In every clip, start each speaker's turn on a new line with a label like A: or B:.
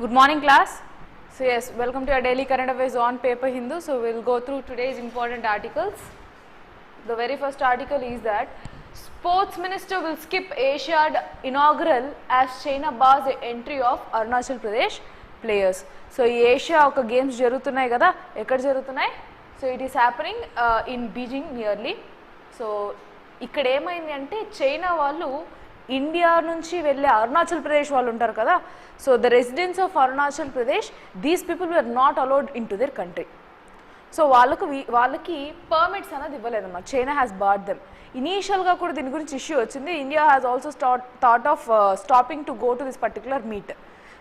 A: Good morning class. So yes, welcome to our daily current affairs on paper Hindu. So we will go through today's important articles. The very first article is that Sports Minister will skip Asiad inaugural as China bars the entry of Arunachal Pradesh players. So ఈ Asia ఒక games జరుగుతున్నాయి కదా, ఎక్కడ జరుగుతున్నాయి? So it is happening in Beijing nearly. So ఇక్కడ ఏమైంది అంటే China వాళ్ళు ఇండియా నుంచి వెళ్ళే అరుణాచల్ ప్రదేశ్ వాళ్ళు ఉంటారు కదా, so the residents of Arunachal Pradesh these people were not allowed into their country. So వాళ్ళకి పర్మిట్స్ అనేది ఇవ్వలేదన్నమాట. China has barred them. ఇనీషియల్గా కూడా దీని గురించి ఇష్యూ వచ్చింది. India has also thought of stopping to go to this particular meet.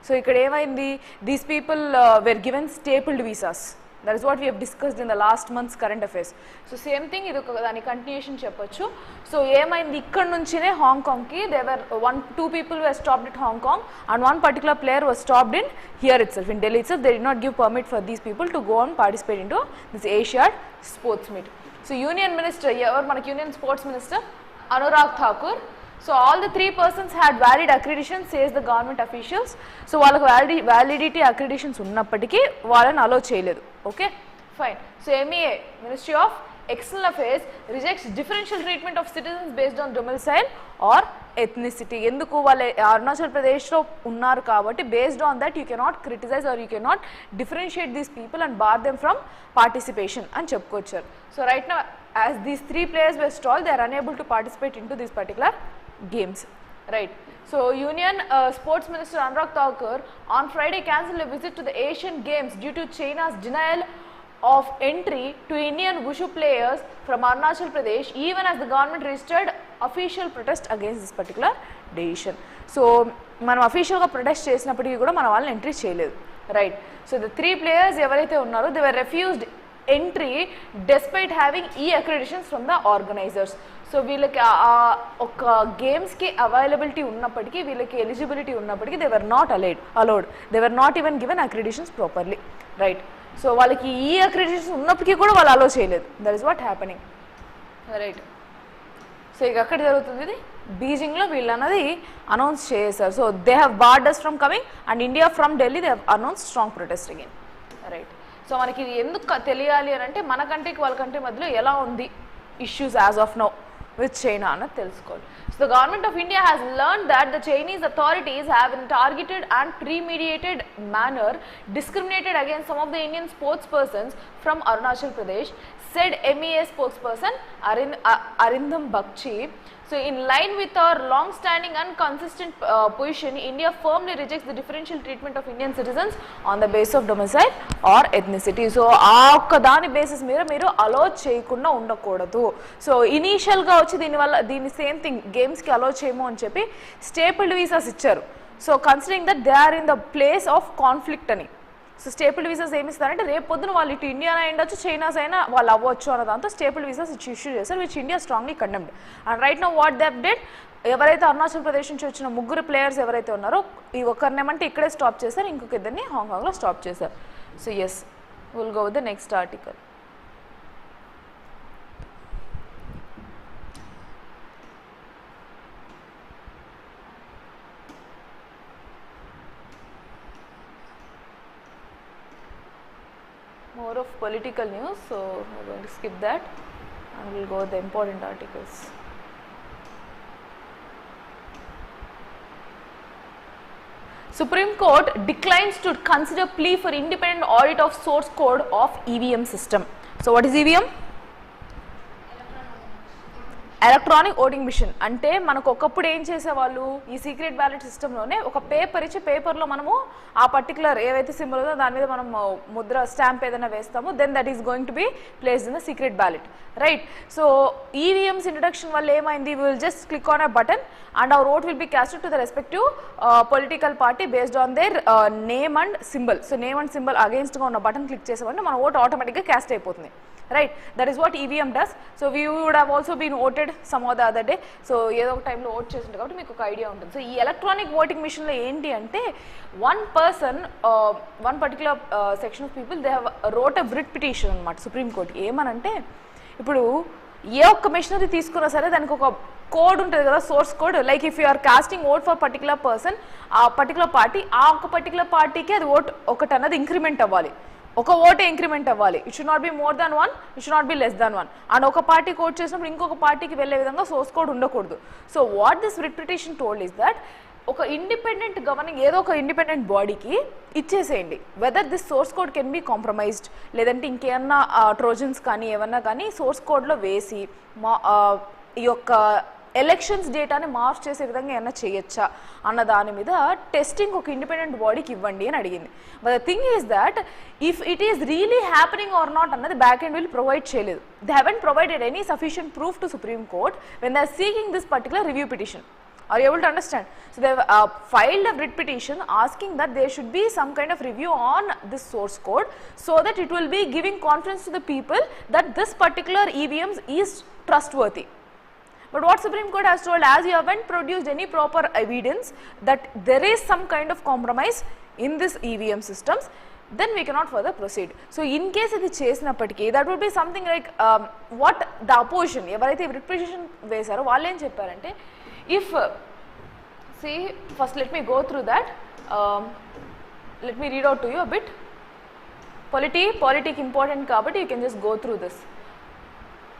A: So ఇక్కడ ఏమైంది, these people were given stapled visas. That is what we have discussed in the last month's current affairs. So same thing, ఇది ఒక దాని continuation చెప్పొచ్చు. So ఏమైంది, ఇక్కడ నుంచినే హాంకాంగ్కి there were two people were stopped at Hong Kong and one particular player was stopped in here itself, in Delhi itself. They did not give permit for these people to go and participate into this Asiad sports meet. So union minister, ఎవరు మనకి union sports minister Anurag Thakur. So all the three persons had valid accreditation, says the government officials. So వాళ్ళకు validity accreditations ఉన్నప్పటికీ వాళ్ళని అలో చేయలేదు. Okay fine. So MEA Ministry of External Affairs rejects differential treatment of citizens based on domicile or ethnicity. ఎందుకు వాళ్ళ అరుణాచల్ ప్రదేశ్లో ఉన్నారు కాబట్టి based on that you cannot criticize or you cannot differentiate these people and bar them from participation అని చెప్పుకొచ్చారు. So right now as these three players were stalled, they are unable to participate into this particular games, right? So Union Sports Minister Anurag Thakur on Friday cancelled a visit to the Asian Games due to China's denial of entry to Indian wushu players from Arunachal Pradesh, even as the government registered official protest against this particular decision. So మనం అఫీషియల్గా protest చేసినప్పటికీ కూడా మన వాళ్ళని entry చేయలేదు, right? So the three players ఎవరైతే ఉన్నారో they were refused entry despite having accreditations from the organizers. So వీళ్ళకి ఒక గేమ్స్కి అవైలబిలిటీ ఉన్నప్పటికీ, వీళ్ళకి ఎలిజిబిలిటీ ఉన్నప్పటికీ they were not allowed. They were not even given accreditations properly, right? So వాళ్ళకి accreditations ఉన్నప్పటికీ కూడా వాళ్ళు అలౌ చేయలేదు. That is what happening, right? So ఇక అక్కడ జరుగుతుంది ఇది బీజింగ్లో వీళ్ళు అన్నది అనౌన్స్ చేశారు. So they have barred us from coming and India from Delhi they have announce strong protest again, right? So మనకి ఇది ఎందుకు తెలియాలి అని అంటే మన కంట్రీకి వాళ్ళ కంట్రీ మధ్యలో ఎలా ఉంది issues as of now with China అన్నది తెలుసుకోవాలి. So the government of India has learned that the Chinese authorities have in targeted and premeditated manner discriminated against some of the Indian sportspersons from Arunachal Pradesh, said MEA spokesperson Arindam Bakshi. So in line with our long-standing and consistent position, India firmly rejects the differential treatment of Indian citizens on the basis of domicile or ethnicity. So ఆ ఒక్క దాని basis మీద మీరు అలో చేయకుండా ఉండకూడదు. So ఇనీషియల్గా వచ్చి దీని సేమ్ థింగ్ గేమ్స్కి అలో చేయము అని చెప్పి స్టేపుల్డ్ వీసాస్ ఇచ్చారు. So considering that they are in the place of conflict అని. సో స్టేపుల్డ్ వీసాస్ ఏమి ఇస్తారంటే రేపు పొద్దున వాళ్ళు ఇటు ఇండియా అయ్యొచ్చు, చైనాస్ అయినా వాళ్ళు అవ్వచ్చు అన్న దాంతో స్టేపుల్డ్ వీసాస్ ఇష్యూ చేశారు, which India strongly condemned. And right now what they update, ఎవరైతే అరుణాచల్ ప్రదేశ్ నుంచి వచ్చిన ముగ్గురు ప్లేయర్స్ ఎవరైతే ఉన్నారో ఈ ఒక్కరినేమంటే ఇక్కడే స్టాప్ చేశారు, ఇంకొక ఇద్దరిని హాంకాంగ్లో స్టాప్ చేశారు. So yes, will go with the next article. More of political news, so we're going to skip that and we'll go with the important articles. Supreme Court declines to consider plea for independent audit of source code of EVM system. So what is EVM? Electronic voting machine. అంటే మనకు ఒకప్పుడు ఏం చేసేవాళ్ళు, ఈ secret ballot సిస్టంలోనే ఒక paper ఇచ్చి పేపర్లో మనము ఆ పర్టికులర్ ఏవైతే సింబల్ ఉందో దాని మీద మనం ముద్ర స్టాంప్ ఏదైనా వేస్తాము, then that is going to be placed in the secret ballot, right? So EVMs introduction వల్ల ఏమైంది, we will just click on a button and our vote will be casted to the respective political party based on their name and symbol. So name and symbol against గా ఉన్న button click చేసామంటే మన vote ఆటోమేటిక్గా cast అయిపోతుంది, right? That is what EVM does. So we would have also been voted some of the other day. సో ఏదో ఒక టైంలో ఓట్ చేసింది కాబట్టి మీకు ఒక ఐడియా ఉంటుంది. సో ఈ ఎలక్ట్రానిక్ ఓటింగ్ మిషన్లో ఏంటి అంటే one person one particular section of people they have wrote a writ petition అనమాట సుప్రీం కోర్ట్. ఏమనంటే ఇప్పుడు ఏ ఒక్క మెషినరీ తీసుకున్నా సరే దానికి ఒక కోడ్ ఉంటుంది కదా, source code. Like if you are casting vote for particular person, ఆ పర్టికులర్ పార్టీ, ఆ ఒక పర్టికులర్ పార్టీకి అది ఓట్ ఒకటి అన్నది ఇంక్రిమెంట్ అవ్వాలి, ఒక ఓటే ఇంక్రిమెంట్ అవ్వాలి. It should not be more than 1, it should not be less than 1. And ఒక పార్టీ కోడ్ చేసినప్పుడు ఇంకొక పార్టీకి వెళ్ళే విధంగా సోర్స్ కోడ్ ఉండకూడదు. So what this writ petition told is that ఒక ఇండిపెండెంట్ గవర్నింగ్ ఏదో ఒక ఇండిపెండెంట్ బాడీకి ఇచ్చేసేయండి, whether this source code can be compromised, లేదంటే ఇంకేమన్నా ట్రోజన్స్ కానీ ఏమన్నా కానీ సోర్స్ కోడ్లో వేసి ఈ యొక్క ఎలక్షన్స్ డేటాని మార్చ్ చేసే విధంగా ఏమన్నా చేయొచ్చా అన్న దాని మీద టెస్టింగ్ ఒక ఇండిపెండెంట్ బాడీకి ఇవ్వండి అని అడిగింది. But the thing is that if it is really happening or not అన్నది బ్యాక్ ఎండ్ విల్ ప్రొవైడ్ చేయలేదు. They haven't provided any sufficient proof to Supreme Court when they are seeking this particular review petition. Are you able to understand? So they have filed a writ petition asking that there should be some kind of review on this source code so that it will be giving confidence to the people that this particular EVMs is trustworthy. But what Supreme Court has told, as you haven't produced any proper evidence that there is some kind of compromise in this EVM systems, then we cannot further proceed. So in case ఇది చేసినప్పటికీ that would be something like what the opposition ఎవరైతే writ petition వేశారో వాళ్ళు ఏం చెప్పారంటే, if see first let me go through that, let me read out to you a bit. Politic important kabatti you can just go through this.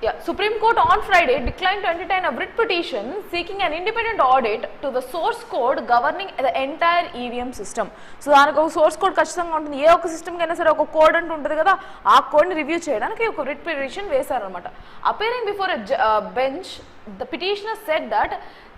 A: Yeah, Supreme Court on Friday declined to entertain a writ petition seeking an independent audit to the source code governing the entire EVM system. So దానికి ఒక source code ఖచ్చితంగా ఉంటుంది, ఏ ఒక్క సిస్టమ్కి అయినా సరే ఒక code అంటూ ఉంటుంది కదా, ఆ కోడ్ని రివ్యూ చేయడానికి ఒక writ petition వేశారనమాట. Appearing before a bench, the petitioner said that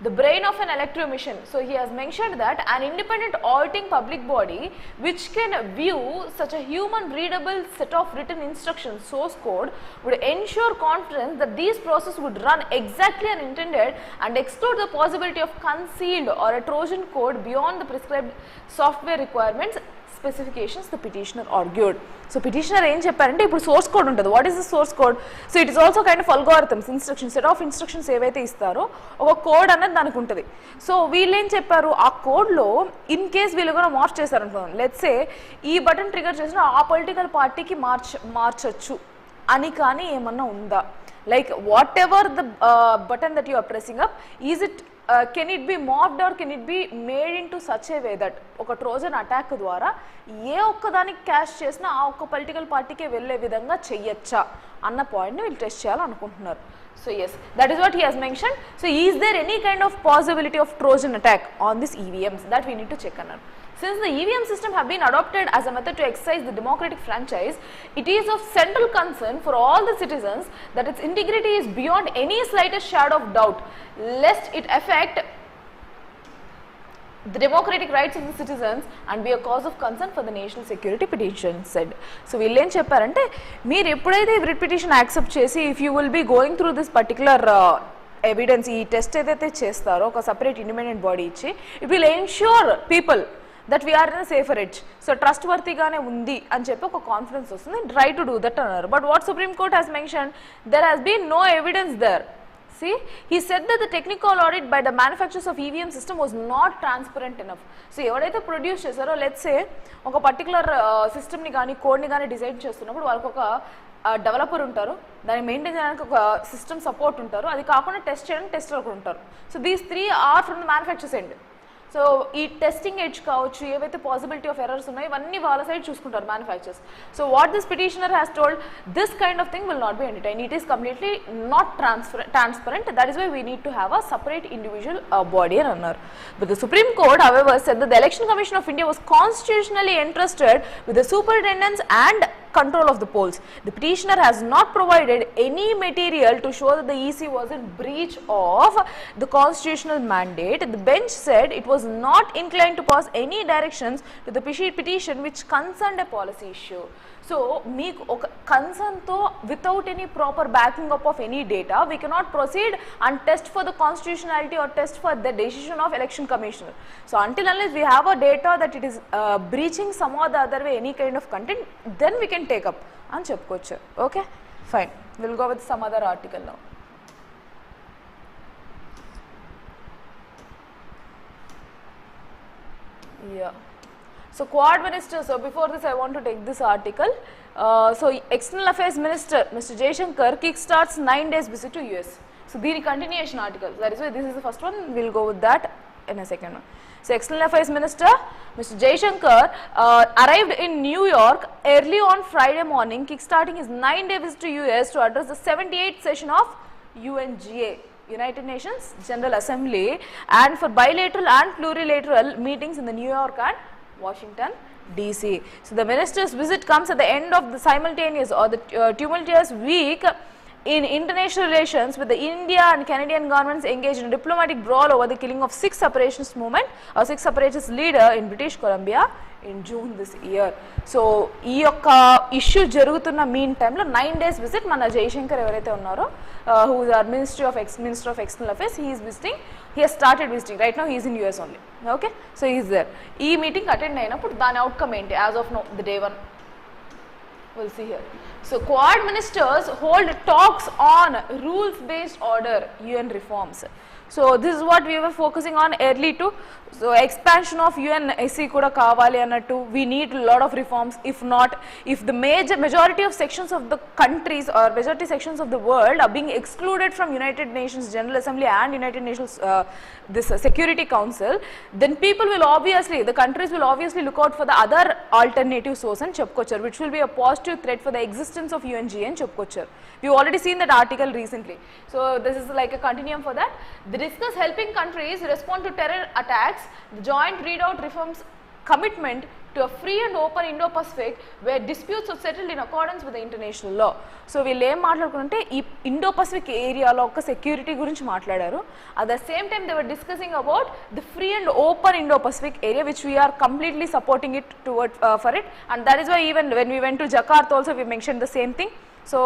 A: the brain of an electro machine, so he has mentioned that an independent auditing public body which can view such a human readable set of written instructions source code would ensure confidence that these processes would run exactly as intended and exclude the possibility of concealed or a Trojan code beyond the prescribed software requirements specifications, the petitioner argued. So petitioner ఏం చెప్పారంటే, ఇప్పుడు source code ఉంటుంది. What is the source code? So it is also kind of algorithms, instruction set of instructions ఏవైతే ఇస్తారో ఒక code అనేది దానికి ఉంటుంది. సో వీళ్ళు ఏం చెప్పారు, ఆ కోడ్లో ఇన్ కేస్ వీళ్ళు కూడా మార్చ్ చేశారనుకోండి, లెట్స్ సే ఈ బటన్ ట్రిగర్ చేసిన ఆ పొలిటికల్ పార్టీకి మార్చచ్చు అని కానీ ఏమన్నా ఉందా? Like whatever the button that you are pressing up, is it can it be morphed or can it be made into such a way that ఒక ట్రోజన్ అటాక్ ద్వారా ఏ ఒక్కదానికి క్యాష్ చేసినా ఆ ఒక్క పొలిటికల్ పార్టీకే వెళ్ళే విధంగా చెయ్యొచ్చా అన్న పాయింట్ని వీళ్ళు టెస్ట్ చేయాలనుకుంటున్నారు. So yes, that is what he has mentioned. So is there any kind of possibility of Trojan attack on this EVMs? That we need to check on. Since the EVM system have been adopted as a method to exercise the democratic franchise, it is of central concern for all the citizens that its integrity is beyond any slightest shadow of doubt, lest it affect the democratic rights of the citizens and be a cause of concern for the national security, petition said. So వీళ్ళు ఏం చెప్పారంటే, మీరు ఎప్పుడైతే writ petition accept చేసి if you will be going through this particular evidence, ఈ test ఏదైతే చేస్తారో ఒక సపరేట్ ఇండిపెండెంట్ బాడీ ఇచ్చి, it will ensure people that we are in a safer edge. So trustworthyగానే ఉంది అని చెప్పి ఒక కాన్ఫిడెన్స్ వస్తుంది, try to do that అన్నారు. But what Supreme Court has mentioned, there has been no evidence there. See, he said that the technical audit by the manufacturers of EVM system was not transparent enough. So ఎవరైతే produce చేశారో, let's say ఒక particular సిస్టమ్ని కానీ కోడ్ని కానీ design చేస్తున్నప్పుడు వాళ్ళకి ఒక డెవలపర్ ఉంటారు, దాన్ని మెయింటైన్ చేయడానికి ఒక సిస్టమ్ సపోర్ట్ ఉంటారు, అది కాకుండా టెస్ట్ చేయడానికి టెస్టర్ ఒకరు ఉంటారు. So these 3 are from the manufacturers end. So ఈ టెస్టింగ్ ఎడ్జ్ కావచ్చు, ఏవైతే పాసిబిలిటీ ఆఫ్ ఎర్రర్స్ ఉన్నాయో ఇవన్నీ వాళ్ళ సైడ్ చూసుకుంటారు manufacturers. So what this petitioner has told, this kind of thing will not be entertain, it is completely not transparent, that is why we need to have a separate individual body అని అన్నారు. But the Supreme Court however said that the Election Commission of India was constitutionally entrusted with the superintendence and control of the polls. The petitioner has not provided any material to show that the EC was in breach of the constitutional mandate. The bench said it was not inclined to pass any directions to the petition which concerned a policy issue. So మీకు ఒక కన్సర్న్తో without any proper backing up of any data we cannot proceed and test for the constitutionality or test for the decision of election commissioner. So until unless we have a data that it is breaching some or the other way any kind of content, then we can take up అని చెప్పుకోవచ్చు. Okay fine, will go with some other article now. So Quad Minister, so before this I want to take this article. So External Affairs Minister Mr. Jaishankar kickstarts 9 days visit to US. So the continuation article, that is why this is the first one, we will go with that in a second one. So External Affairs Minister Mr. Jaishankar arrived in New York early on Friday morning, kickstarting his 9-day visit to US to address the 78th session of UNGA, United Nations General Assembly, and for bilateral and plurilateral meetings in the New York and Washington DC. So the minister's visit comes at the end of the simultaneous or the tumultuous week in international relations, with the India and Canadian governments engaged in a diplomatic brawl over the killing of 6 separatist leader in British Columbia in June this year. So ee yokka issue jarugutunna mean time lo 9 days visit mana Jaishankar evaraithe unnaro, who is our Minister of External Affairs, he has started visiting. Right now he is in US only. Okay, so he is there. Ee meeting attend ayinappudu dani outcome enti as of now, the day one we'll see here. So Quad ministers hold talks on rules based order UN reforms. So this is what we were focusing on early too. So expansion of UNSC kuda kavali annattu, we need a lot of reforms. If not, if the majority of sections of the countries or majority sections of the world are being excluded from United Nations General Assembly and United Nations this Security Council, then people will obviously, the countries will obviously look out for the other alternative source and chepkochar, which will be a positive threat for the existence of UNGA and chepkochar. We've already seen that article recently. So this is like a continuum for that. They discuss helping countries respond to terror attacks, the joint readout reforms commitment to a free and open Indo-Pacific where disputes are settled in accordance with the international law. So వీళ్ళు ఏం మాట్లాడుకుంటే ఈ Indo-Pacific ఏరియాలో ఒక security గురించి మాట్లాడారు. At the same time they were discussing about the free and open Indo-Pacific area, which we are completely supporting it toward for it, and that is why even when we went to Jakarta also we mentioned the same thing. So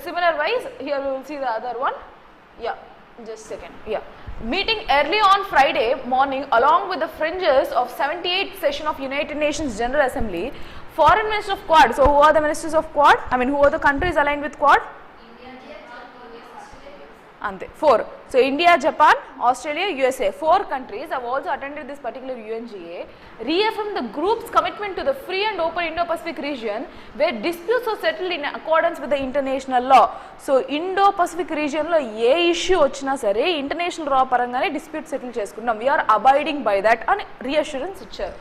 A: similar wise here we will see the other one. Yeah, just a second. Yeah, meeting early on Friday morning along with the fringes of 78th session of United Nations General Assembly, Foreign Minister of Quad. So who are the ministers of Quad? I mean, who are the countries aligned with Quad? Ante 4. So India, Japan, Australia, USA, 4 countries have also attended this particular UNGA, reaffirmed the group's commitment to the free and open Indo-Pacific region where disputes are settled in accordance with the international law. So Indo-Pacific region lo ye issue ochina sare international law parangane dispute settle cheskunnam, we are abiding by that and reassurance icharu.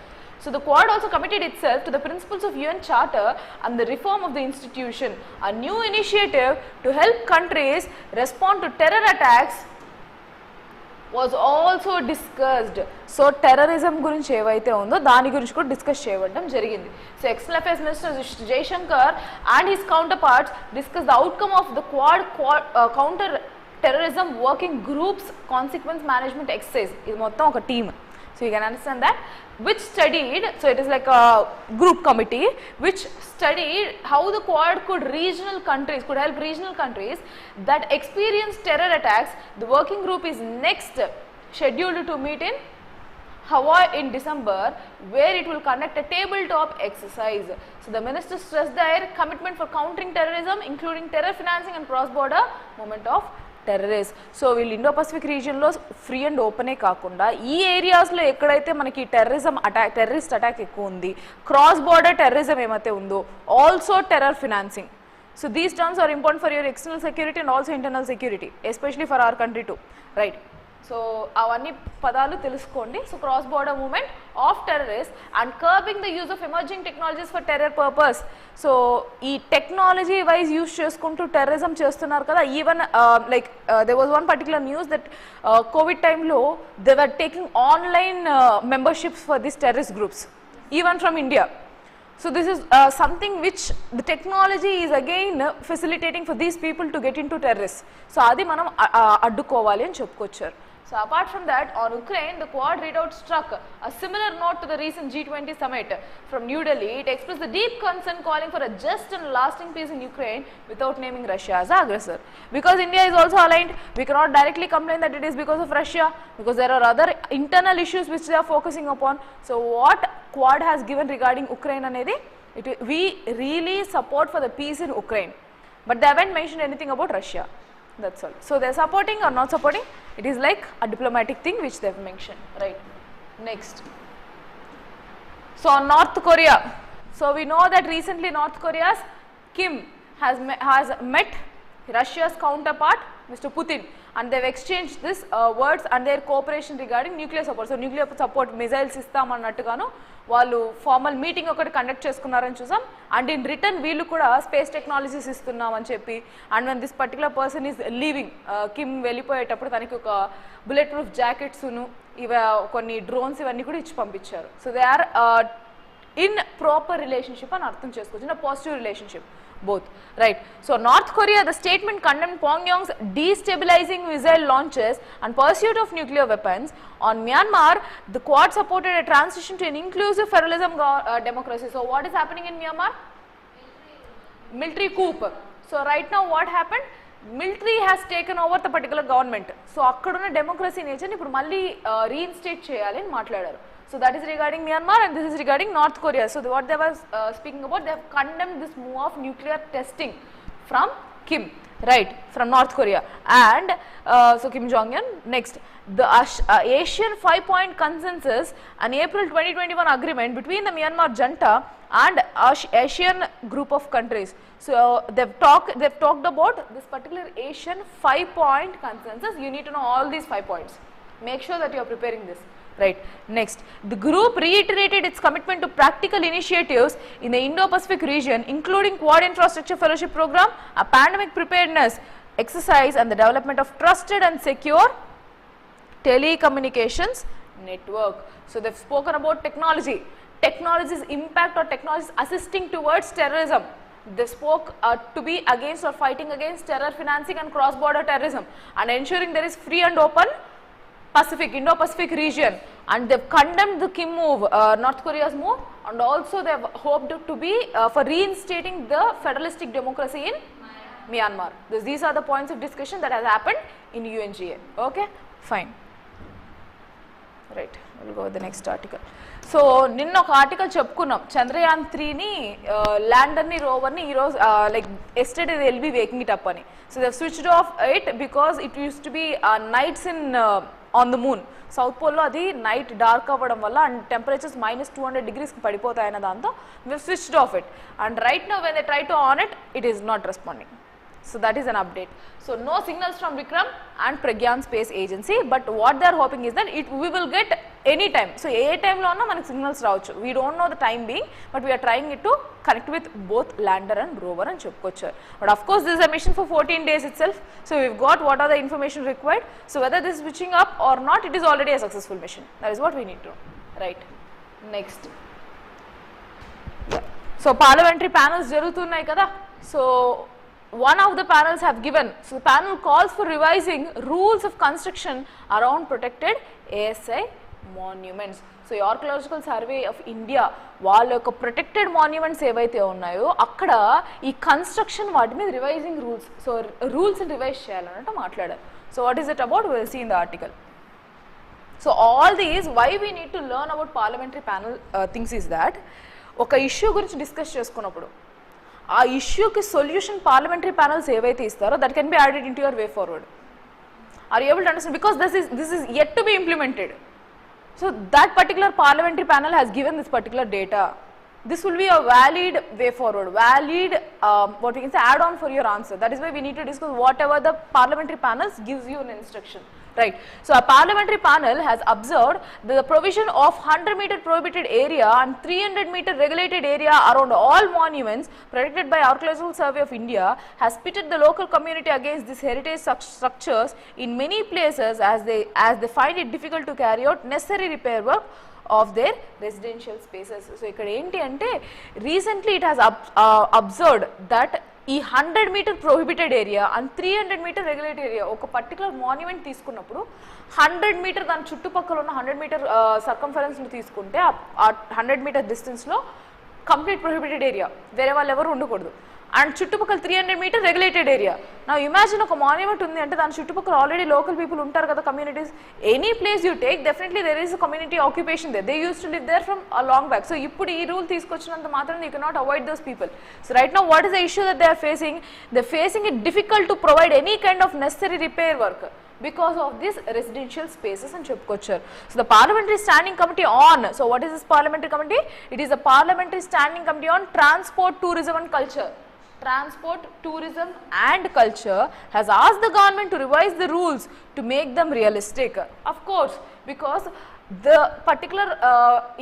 A: So the Quad also committed itself to the principles of UN Charter and the reform of the institution, a new initiative to help countries respond to terror attacks was also discussed. So terrorism gurinchi evaithe undo dani gurinchi kuda discuss cheyavadam jarigindi. So External Affairs Minister Jaishankar and his counterparts discussed the outcome of the Quad counter terrorism working group's consequence management exercise. Idi mottham oka team. So you can understand that, which studied, so it is like a group committee which studied how the Quad could help regional countries that experience terror attacks. The working group is next scheduled to meet in Hawaii in December, where it will conduct a tabletop exercise. So the minister stressed their commitment for countering terrorism, including terror financing and cross-border movement of terrorists. So వీళ్ళు Indo-Pacific region లో free and ఓపెనే కాకుండా ఈ ఏరియాస్లో ఎక్కడైతే మనకి terrorist attack ఎక్కువ ఉంది, cross border terrorism ఏమైతే ఉందో, also terror financing. So these terms are important for your external security and also internal security, especially for our country too, right? So అవన్నీ పదాలు తెలుసుకోండి. So cross border movement of terrorist and curbing the use of emerging technologies for terror purpose. So ఈ technology wise use చేసుకుంటూ terrorism చేస్తున్నారు కదా. Even like they was one particular news that COVID టైంలో they were taking online memberships for this terrorist groups even from India. So this is something which the technology is again facilitating for these people to get into terrorists. So adi manam addukovali ani cheppukocharu. So apart from that, on Ukraine, the Quad readout struck a similar note to the recent G20 summit from New Delhi. It expressed the deep concern calling for a just and lasting peace in Ukraine without naming Russia as aggressor. Because India is also aligned, we cannot directly complain that it is because of Russia, because there are other internal issues which they are focusing upon. So what Quad has given regarding Ukraine anedi, we really support for the peace in Ukraine, but they haven't mentioned anything about Russia. That's all. So they're supporting or not supporting, it is like a diplomatic thing which they've mentioned, right? Next. So North Korea. So we know that recently North Korea's Kim has met Russia's counterpart Mr. Putin, and they've exchanged this words and their cooperation regarding nuclear support. So nuclear support missiles ఇస్తామన్నట్టుగాను వాళ్ళు formal meeting ఒకటి conduct చేసుకున్నారని చూసాం. And in return వీళ్ళు కూడా space technologies ఇస్తున్నామని చెప్పి, and when this particular person is leaving, Kim వెళ్ళిపోయేటప్పుడు తనకి ఒక బుల్లెట్ ప్రూఫ్ జాకెట్స్ను కొన్ని డ్రోన్స్ ఇవన్నీ కూడా ఇచ్చి పంపించారు. So they are in proper relationship అని అర్థం చేసుకోవచ్చు, in positive relationship both, right? So North Korea, the statement condemned Pyongyang's destabilizing missile launches and pursuit of nuclear weapons. On Myanmar, the Quad supported a transition to an inclusive federalism democracy. So what is happening in Myanmar? Military coup. So right now what happened? Military has taken over the particular government. So akkaduna democracy nature ni ippudu malli reinstate cheyali ani matladaru. So that is regarding Myanmar, and this is regarding North Korea. So what they were speaking about, they have condemned this move of nuclear testing from Kim, right, from North Korea. And so Kim Jong-un. Next, the Asian 5-point consensus, an April 2021 agreement between the Myanmar junta and Asian group of countries. So they've talked about this particular Asian 5-point consensus. You need to know all these 5 points. Make sure that you are preparing this. Right. Next, the group reiterated its commitment to practical initiatives in the Indo-Pacific region, including Quad Infrastructure Fellowship Program, a pandemic preparedness exercise, and the development of trusted and secure telecommunications network. So they've spoken about technology's impact, or technology's assisting towards terrorism. They spoke to be against or fighting against terror financing and cross-border terrorism, and ensuring there is free and open Indo-Pacific region. And they've condemned the Kim move, North Korea's move, and also they've hoped to be for reinstating the federalistic democracy in Myanmar. These are the points of discussion that has happened in UNGA. Okay, fine. Right, we'll go with the next article. So నిన్న ఒక article చెప్పుకున్నాం, చంద్రయాన్ 3ని ల్యాండర్ని రోవర్ని ఈరోజు like yesterday they will be waking it up అని. So they switched off it because it use to be nights in on the moon. South పోల్లో అది night dark అవ్వడం వల్ల అండ్ టెంపరేచర్స్ -200 degrees పడిపోతాయన్న దాంతో we switched off it. And right now when they try to on it is not responding. So that is an update. So no signals from Vikram and Pragyan Space Agency, but what they are hoping is that we will get any time. So ఏ టైంలో అన్నా మనకి signals రావచ్చు. We don't know the time being, but we are trying it to connect with both lander and rover అని చెప్పుకోవచ్చు. But of course this is a mission for 14 days itself. So we've got what are the information required. So whether this is switching up or not, it is already a successful mission. That is what we need to know. Right. Next. Yeah. So parliamentary panels జరుగుతున్నాయి కదా. So one of the panels have given, so the panel calls for revising rules of construction around protected ASI monuments. So Archaeological Survey of India వాళ్ళ యొక్క protected monuments ఏవైతే ఉన్నాయో అక్కడ ఈ construction వాటి మీద రివైజింగ్ రూల్స్, సో రూల్స్ని revise చేయాలన్నట్టు మాట్లాడారు. So what is it about, will see in the article. So all these why we need to learn about parliamentary panel things is that ఒక ఇష్యూ గురించి డిస్కస్ చేసుకున్నప్పుడు ఆ ఇష్యూకి సొల్యూషన్ పార్లమెంటరీ ప్యానల్స్ ఏవైతే ఇస్తారో that can be added into your way forward. Are you able to understand? Because this is yet to be implemented. So that particular parliamentary panel has given this particular data. This will be a valid way forward, valid what we can say add-on for your answer. That is why we need to discuss whatever the parliamentary panels gives you an instruction. Right. So a parliamentary panel has observed the provision of 100-meter prohibited area and 300-meter regulated area around all monuments protected by Archaeological Survey of India has pitted the local community against these heritage structures in many places as they find it difficult to carry out necessary repair work of their residential spaces. So ikkada enti ante recently it has observed that ఈ 100-meter prohibited area and 300-meter regulated area ఒక particular monument తీసుకున్నప్పుడు 100-meter దాని చుట్టుపక్కల ఉన్న 100-meter సర్కంఫరెన్స్ని తీసుకుంటే ఆ 100-meter డిస్టెన్స్లో complete prohibited area, వేరే వాళ్ళు ఎవరు ఉండకూడదు. అండ్ చుట్టుపక్కల 300-meter regulated area. నా ఇమాజిన్ ఒక మాన్యుమెంట్ ఉంది అంటే దాని చుట్టుపక్కల ఆల్రెడీ లోకల్ పీపుల్ ఉంటారు కదా, communities. Any place you take definitely there is community occupation there, they use to live there from a long back. So ఇప్పుడు ఈ రూల్ తీసుకొచ్చినంత మాత్రం you cannot avoid those people. So right now what is the issue that they are facing? They facing it difficult to provide any kind of necessary repair work. because of these residential spaces and చెప్పుకొచ్చారు. So the Parliamentary Standing Committee on, so what is this Parliamentary Committee? It is a Parliamentary Standing Committee on Transport, Tourism and Culture. Transport, Tourism and Culture has asked the government to revise the rules to make them realistic. Of course, because the particular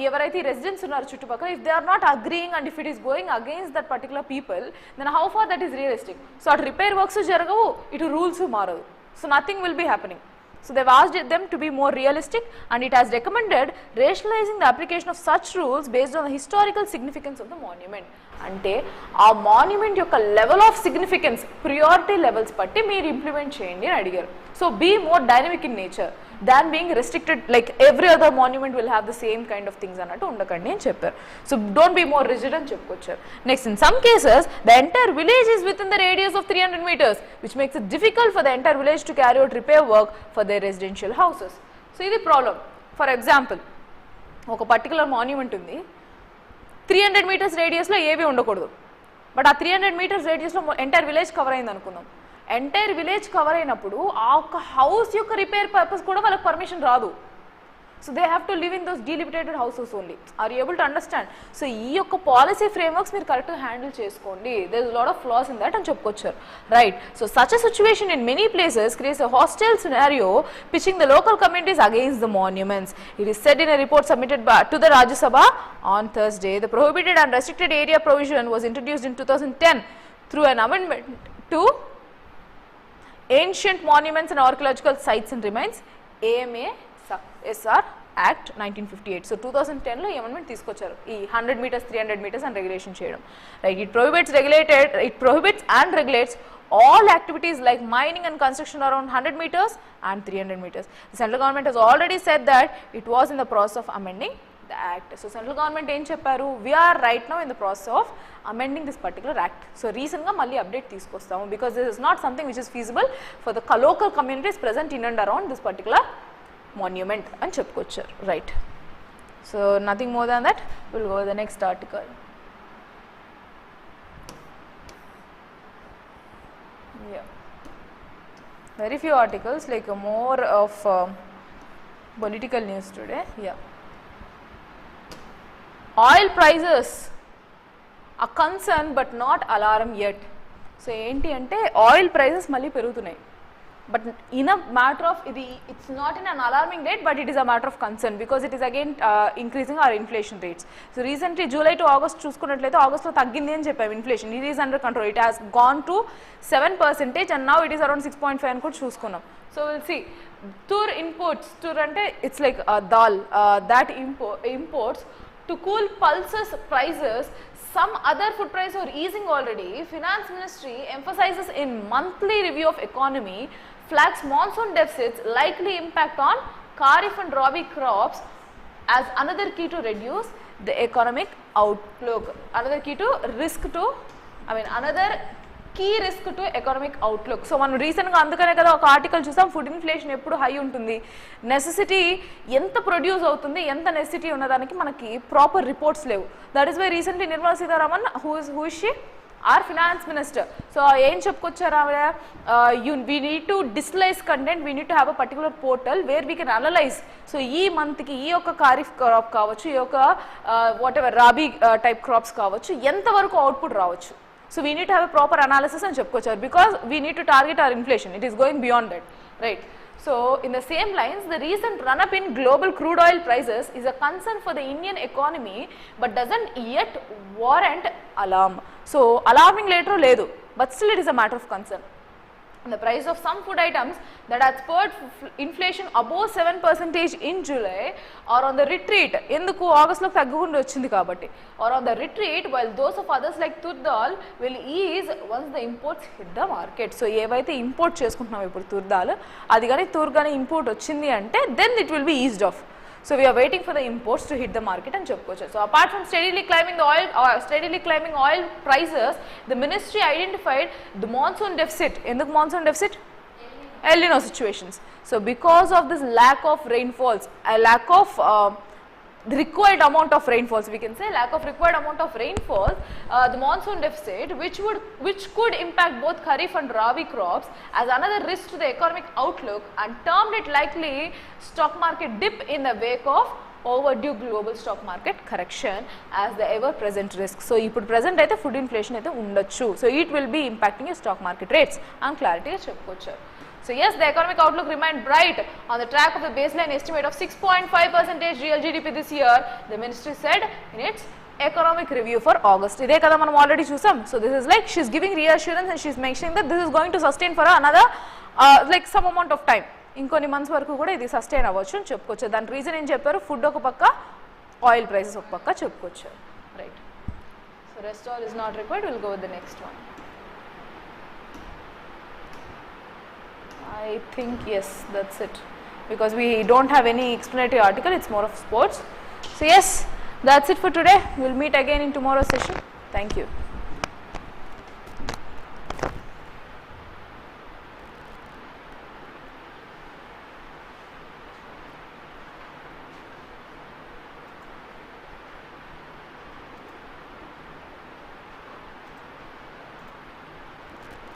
A: ఎవరైతే residents ఉన్నారు చుట్టుపక్కల, if they are not agreeing and if it is going against that particular people, then how far that is realistic? So at repair works జరగవు, ఇటు rules మారదు, so nothing will be happening. So they've asked them to be more realistic, and it has recommended rationalizing the application of such rules based on the historical significance of the monument. అంటే ఆ monument యొక్క level of significance priority levels బట్టి మీరు implement చేయండి అని అడిగారు. So be more dynamic in nature than being restricted like every other monument will have the same kind of things అన్నట్టు ఉండకండి అని చెప్పారు. So don't be more rigid అని చెప్పుకొచ్చారు. Next, in some cases the entire village is within the radius of 300 meters which makes it difficult for the entire village to carry out repair work for the residential houses. So ఇది problem. For example, ఒక particular monument ఉంది, 300 meters రేడియస్లో ఏవి ఉండకూడదు, but ఆ 300 meters రేడియస్లో entire village cover అయింది అనుకుందాం. Entire village cover అయినప్పుడు ఆ ఒక్క హౌస్ యొక్క రిపేర్ పర్పస్ కూడా వాళ్ళకి పర్మిషన్ రాదు. So they have to live in those delimited houses only. Are you able to understand? So ఈ యొక్క పాలసీ ఫ్రేమ్వర్క్స్ మీరు కరెక్ట్గా హ్యాండిల్ చేసుకోండి. There is lot of flaws in that అని చెప్పుకొచ్చారు. Right. So such a situation in many places creates a hostile scenario pitching the local communities against the monuments. It is said in a report submitted to the Rajya Sabha on Thursday. The prohibited and restricted area provision was introduced in 2010 through an amendment to Ancient Monuments and Archaeological Sites and Remains AMA-SR Act 1958. So 2010 లో ఈ amendment తీసుకొచ్చారు ఈ 100 meters 300 meters and regulation చేయడం. Like it prohibits and regulates all activities like mining and construction around 100 meters and 300 meters. The central government has already said that it was in the process of amending the act. So central government ఏం చెప్పారు, we are right now in the process of amending this particular act. So recent గా మళ్ళీ update తీసుకొస్తాము because this is not something which is feasible for the local communities present in and around this particular monument అని చెప్పుకొచ్చారు. Right. So nothing more than that. Will go the next article. Very few articles, like more of political news today. Oil prices a concern but not alarm yet. So ఏంటి అంటే oil prices మళ్ళీ పెరుగుతున్నాయి, but in a matter of it's not in an alarming rate, but it is a matter of concern because it is again increasing our inflation rates. So recently July to August చూసుకున్నట్లయితే August లో తగ్గింది అని చెప్పాము inflation. it is under control. It has gone to 7% and now it is around 6.5 అని కూడా చూసుకున్నాం. So we'll see. Tur imports, tur అంటే it's like dal that imports to cool pulses prices. Some other food prices are easing already. Finance Ministry emphasizes in monthly review of economy, flags monsoon deficits likely impact on kharif and rabi crops as another key to reduce the economic outlook. Another key to another key risk to economic outlook. So మనం రీసెంట్గా అందుకనే కదా ఒక article చూసాం, food inflation ఎప్పుడు high ఉంటుంది, necessity ఎంత produce అవుతుంది, ఎంత నెసెసిటీ ఉన్నదానికి మనకి ప్రాపర్ రిపోర్ట్స్ లేవు. That is why recently Nirmala Sitharaman who is she our finance minister. So ఏం చెప్పుకొచ్చారు ఆవిడ, we need to digitalise content, we need to have a particular portal where we can analyse. So ఈ మంత్కి ఈ యొక్క ఖరీఫ్ క్రాప్ కావచ్చు, ఈ యొక్క whatever rabi type crops కావచ్చు, ఎంతవరకు అవుట్పుట్ రావచ్చు. So we need to have a proper analysis and చెప్పుకొచ్చారు because we need to target our inflation. It is going beyond that, right? So in the same lines, the recent run up in global crude oil prices is a concern for the Indian economy but doesn't yet warrant alarm. So alarming later ledu, but still it is a matter of concern. The price of some food items that had spurred inflation above 7% in July are on the retreat. ఎందుకు August లో తగ్గకుండా వచ్చింది కాబట్టి, or on the retreat, while those of others like tur dal will ease once the imports hit the market. So ఏవైతే import చేసుకుంటున్నాం ఇప్పుడు tur dal, అది కానీ tur కానీ ఇంపోర్ట్ వచ్చింది అంటే then it will be eased off. So we are waiting for the imports to hit the market and చెప్పుకోవచ్చు. So apart from steadily climbing oil prices, the ministry identified the monsoon deficit. ఎందుకు monsoon deficit? El Nino situations. So because of this lack of rainfalls, a lack of the required amount of rainfalls, we can say lack of required amount of rainfall, the monsoon deficit which could impact both kharif and rabi crops as another risk to the economic outlook, and termed it likely stock market dip in the wake of overdue global stock market correction as the ever present risk. So ఇప్పుడు present అయితే food inflation అయితే ఉండొచ్చు, so it will be impacting your stock market rates and clarity గా చెప్పుకోవచ్చు. So yes, the economic outlook remained bright on the track of the baseline estimate of 6.5% real GDP this year, the ministry said in its economic review for August. ఇదే కదా మనం already చూసాం. So this is like she is giving reassurance and she is mentioning that this is going to sustain for another like some amount of time. ఇంకొన్ని months వరకు కూడా ఇది sustain అవ్వచ్చు అని చెప్పుకోవచ్చు. దాని రీజన్ ఏం చెప్పారు, ఫుడ్ ఒక పక్క, ఆయిల్ ప్రైసెస్ ఒక పక్క చెప్పుకోవచ్చు. Right. So rest all is not required, will go with the next one. I think yes, that's it, because we don't have any explanatory article, it's more of sports. So yes, that's it for today. We'll meet again in tomorrow's session. Thank you.